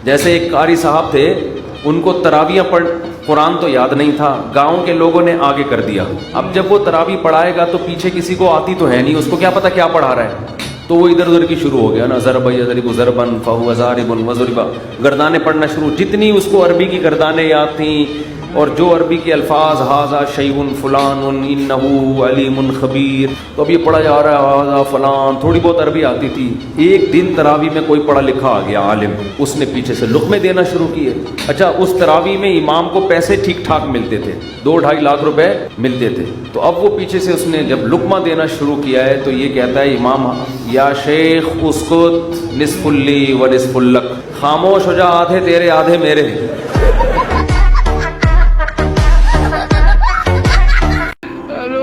जैसे एक कारी साहब थे, उनको तरावियाँ पढ़ कुरान तो याद नहीं था, गांव के लोगों ने आगे कर दिया। अब जब वो तरावी पढ़ाएगा तो पीछे किसी को आती तो है नहीं, उसको क्या पता क्या पढ़ा रहा है, तो वो इधर उधर की शुरू हो गया ना, ज़रब यज़रिबु ज़रबन फ़हुव ज़ारिबुन वज़रिबा, गर्दानें पढ़ना शुरू। जितनी उसको अरबी की गर्दानें याद थीं और जो अरबी के अल्फाज, हाजा शैउन फुलानुन इन्नहु अलीमुन खबीर, तो अब ये पढ़ा जा रहा है हाजा फलान, थोड़ी बहुत अरबी आती थी। एक दिन तरावी में कोई पढ़ा लिखा आ गया आलिम, उसने पीछे से लुक़मे देना शुरू किए। अच्छा, उस तरावी में इमाम को पैसे ठीक ठाक मिलते थे, 2-2.5 लाख रुपए मिलते थे। तो अब वो पीछे से उसने जब लुक़मा देना शुरू किया है तो ये कहता है इमाम, या शेख उसकुत निस्फुल्ली व निस्फुल्लक, खामोश हो जा, आधे तेरे आधे मेरे।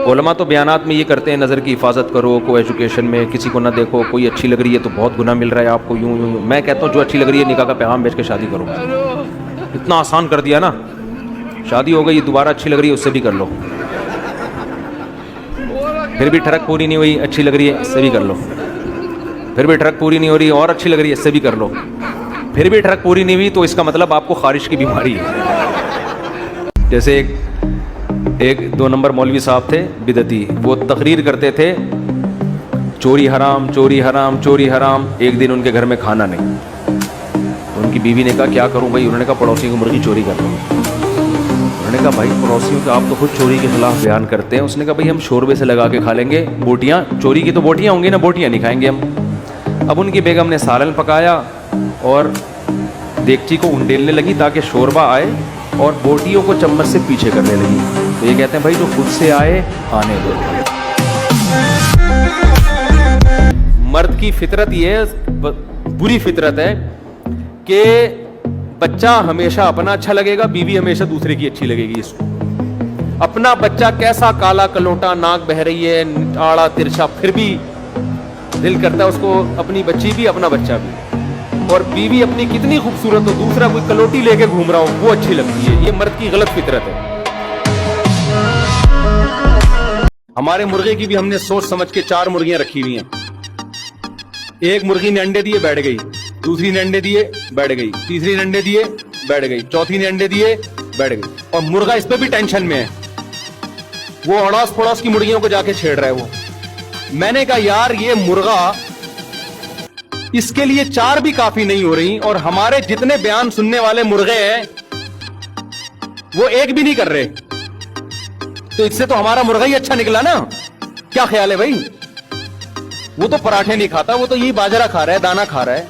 उलमा तो बयानात में ये करते हैं, नज़र की हिफाजत करो, को एजुकेशन में किसी को ना देखो, कोई अच्छी लग रही है तो बहुत गुना मिल रहा है आपको, यूं यूं। मैं कहता हूँ जो अच्छी लग रही है निकाह का पैगाम भेज के शादी करो। इतना आसान कर दिया ना, शादी हो गई, दोबारा अच्छी लग रही है उससे भी कर लो, फिर भी ठरक पूरी नहीं हुई, अच्छी लग रही है इससे भी कर लो, फिर भी ठरक पूरी नहीं हो रही और अच्छी लग रही है इससे भी कर लो, फिर भी ठरक पूरी नहीं हुई तो इसका मतलब आपको खारिश की बीमारी है। जैसे एक 2 नंबर मौलवी साहब थे बिदती, वो तकरीर करते थे चोरी हराम चोरी हराम चोरी हराम। एक दिन उनके घर में खाना नहीं, तो उनकी बीवी ने कहा क्या करूं भाई, उन्होंने कहा पड़ोसी की मुर्गी चोरी कर लो। उन्होंने कहा भाई पड़ोसियों के आप तो खुद चोरी के खिलाफ बयान करते हैं। उसने कहा भाई हम शोरबे से लगा के खा लेंगे, बोटियाँ चोरी की तो बोटियाँ होंगी ना, बोटियाँ नहीं खाएंगे हम। अब उनकी बेगम ने सालन पकाया और देगची को उंडेलने लगी ताकि शोरबा आए और बोटियों को चम्मच से पीछे करने लगी। तो ये कहते हैं भाई जो खुद से आए आने दो। मर्द की फितरत ये बुरी फितरत है कि बच्चा हमेशा अपना अच्छा लगेगा, बीवी हमेशा दूसरे की अच्छी लगेगी इसको। अपना बच्चा कैसा काला कलोटा, नाक बह रही है, आड़ा तिरछा, फिर भी दिल करता है उसको, अपनी बच्ची भी अपना बच्चा भी। और बीवी अपनी कितनी खूबसूरत हो, दूसरा कोई कलोटी लेके घूम रहा हो वो अच्छी लगती है। ये मर्द की गलत फितरत है। हमारे मुर्गे की भी हमने सोच समझ के 4 मुर्गियां रखी हुई हैं। एक मुर्गी ने अंडे दिए बैठ गई, दूसरी ने अंडे दिए बैठ गई, तीसरी ने अंडे दिए बैठ गई, चौथी ने अंडे दिए बैठ गई। और मुर्गा इस पे भी टेंशन में है, वो अड़ोस पड़ोस की मुर्गियों को जाके छेड़ रहा है वो। मैंने कहा यार ये मुर्गा, इसके लिए 4 भी काफी नहीं हो रही, और हमारे जितने बयान सुनने वाले मुर्गे हैं वो एक भी नहीं कर रहे, तो इससे तो हमारा मुर्गा ही अच्छा निकला ना। क्या ख्याल है भाई? वो तो पराठे नहीं खाता, वो तो यही बाजरा खा रहा है, दाना खा रहा है,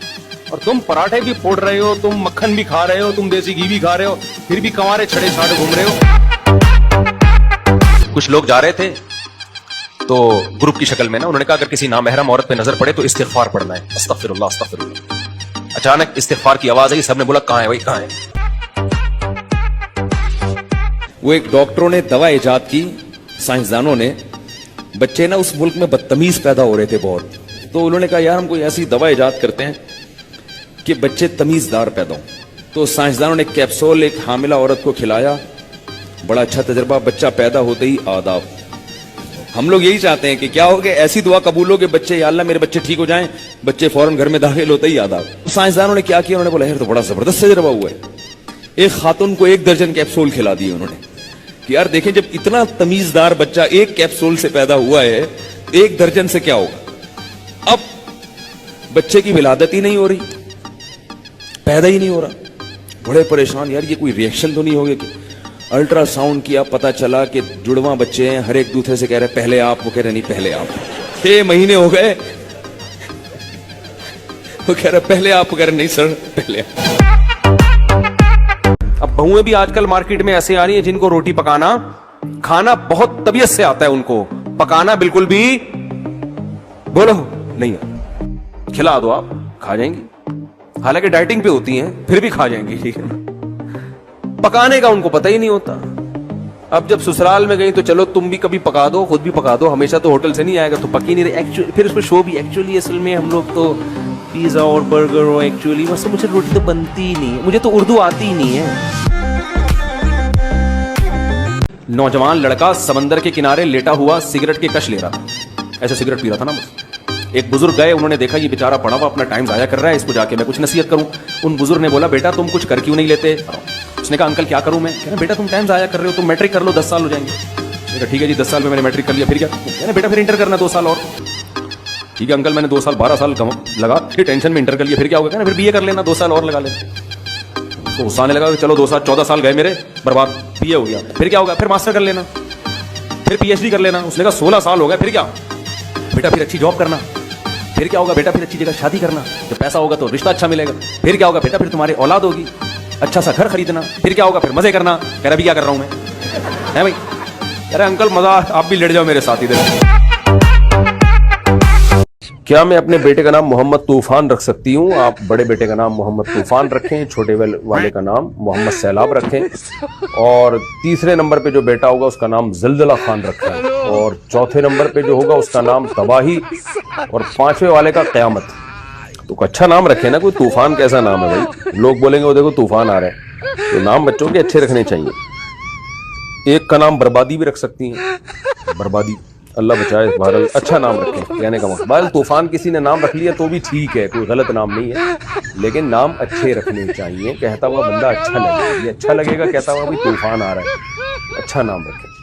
और तुम पराठे भी फोड़ रहे हो, तुम मक्खन भी खा रहे हो, तुम देसी घी भी खा रहे हो, फिर भी कंवारे छड़े छाड़ घूम रहे हो। कुछ लोग जा रहे थे तो ग्रुप की शक्ल में ना, उन्होंने कहा अगर किसी नामहरम औरत पे नजर पड़े तो इस्तिगफार पढ़ना है, अस्तगफिरुल्लाह अस्तगफिरुल्लाह। अचानक इस्तिगफार की आवाज आई, सबने बोला कहां है भाई कहां है? वो एक डॉक्टरों ने दवा इजाद की, साइंसदानों ने। बच्चे ना उस मुल्क में बदतमीज पैदा हो रहे थे बहुत, तो उन्होंने कहा यार हम कोई ऐसी दवा इजाद करते हैं कि बच्चे तमीजदार पैदा हो। तो साइंसदानों ने कैप्सूल एक हामिला औरत को खिलाया, बड़ा अच्छा तजर्बा, बच्चा पैदा होते ही आदाब। हम लोग यही चाहते हैं कि क्या हो गया, ऐसी दुआ कबूल हो कि बच्चे, या अल्लाह मेरे बच्चे ठीक हो जाएं, बच्चे फौरन घर में दाखिल होते ही आदाब। साइंसदानों ने क्या किया, उन्होंने बोला यार तो बड़ा जबरदस्त तजर्बा हुआ है। एक खातून को 1 दर्जन कैप्सूल खिला दिए उन्होंने कि यार देखें जब इतना तमीजदार बच्चा 1 कैप्सूल से पैदा हुआ है, 1 दर्जन से क्या होगा। अब बच्चे की विलादत ही नहीं हो रही, पैदा ही नहीं हो रहा, बड़े परेशान, यार ये कोई रिएक्शन तो नहीं हो गया। अल्ट्रासाउंड किया, पता चला कि जुड़वा बच्चे हैं, हर एक दूसरे से कह रहे पहले आप, वो कह रहे नहीं पहले आप। 6 महीने हो गए, वो कह रहे पहले आप, वो कह रहे नहीं सर पहले आप। अब बहुएं भी आजकल मार्केट में ऐसे आ रही है जिनको रोटी पकाना, खाना बहुत तबीयत से आता है, उनको पकाना बिल्कुल भी बोलो नहीं, खिला दो आप खा जाएंगी, हालांकि डाइटिंग पे होती हैं फिर भी खा जाएंगी, ठीक है। पकाने का उनको पता ही नहीं होता। अब जब ससुराल में गई तो चलो तुम भी कभी पका दो, खुद भी पका दो, हमेशा तो होटल से नहीं आएगा, तो पकी नहीं रही। एक्चुअली फिर उसमें शो भी, एक्चुअली असल में हम लोग तो पिज्जा और बर्गर और एक्चुअली बस मुझे रोटी तो बनती ही नहीं है, मुझे तो उर्दू आती ही नहीं है। नौजवान लड़का समंदर के किनारे लेटा हुआ सिगरेट के कश ले रहा था, ऐसे सिगरेट पी रहा था ना बस। एक बुजुर्ग गए, उन्होंने देखा ये बेचारा पड़ा हुआ अपना टाइम जाया कर रहा है, इसको जाके मैं कुछ नसीहत करूं। उन बुजुर्ग ने बोला, बेटा तुम कुछ कर क्यों नहीं लेते? उसने कहा, अंकल क्या करूं मैं? कह रहे, बेटा तुम टाइम जाया कर रहे हो, तुम मैट्रिक कर लो, 10 साल हो जाएंगे। मैंने कहा, ठीक है जी, 10 साल में मैंने मैट्रिक कर लिया, फिर क्या? कह रहे, बेटा फिर इंटर करना 2 साल और। ठीक है अंकल, मैंने 2 साल 12 साल लगा, फिर टेंशन में इंटर कर लिया, फिर क्या होगा? कहना फिर बीए कर लेना, 2 साल और लगा लेना। तो गुस्सा आने लगा कि चलो 2 साल 14 साल गए मेरे बर्बाद, बीए हो गया, फिर क्या होगा? फिर मास्टर कर लेना, फिर पीएचडी कर लेना। उसने कहा 16 साल हो गए, फिर क्या? बेटा फिर अच्छी जॉब करना, फिर क्या होगा? बेटा फिर अच्छी जगह शादी करना, जब पैसा होगा तो रिश्ता अच्छा मिलेगा, फिर क्या होगा? बेटा फिर तुम्हारी औलाद होगी, अच्छा सा घर खरीदना, फिर क्या होगा? फिर मजे करना। कह रहा, अभी क्या कर रहा हूं मैं? है भाई? कह रहा, अंकल मजा, आप भी लड़ जाओ मेरे साथ इधर। क्या मैं अपने बेटे का नाम मोहम्मद तूफान रख सकती हूँ? आप बड़े बेटे का नाम मोहम्मद तूफान रखें, छोटे वाले का नाम मोहम्मद सैलाब रखें, और तीसरे नंबर पे जो बेटा होगा उसका नाम ज़िलज़िला खान रखें, और चौथे नंबर पे जो होगा उसका नाम तबाही, और 5वें वाले का क़यामत। तो अच्छा नाम रखें ना, कोई तूफान कैसा नाम है भाई? लोग बोलेंगे वो देखो तूफान आ रहा है। तो नाम बच्चों के अच्छे रखने चाहिए। एक का नाम बर्बादी भी रख सकती हैं, बर्बादी, अल्लाह बचाए। बहरहाल अच्छा नाम रखें, कहने का मतलब। बहरहाल तूफान किसी ने नाम रख लिया तो भी ठीक है, कोई गलत नाम नहीं है, लेकिन नाम अच्छे रखने चाहिए। कहता हुआ बंदा अच्छा लगे, ये अच्छा लगेगा कहता हुआ भी तूफान आ रहा है, अच्छा नाम रखें।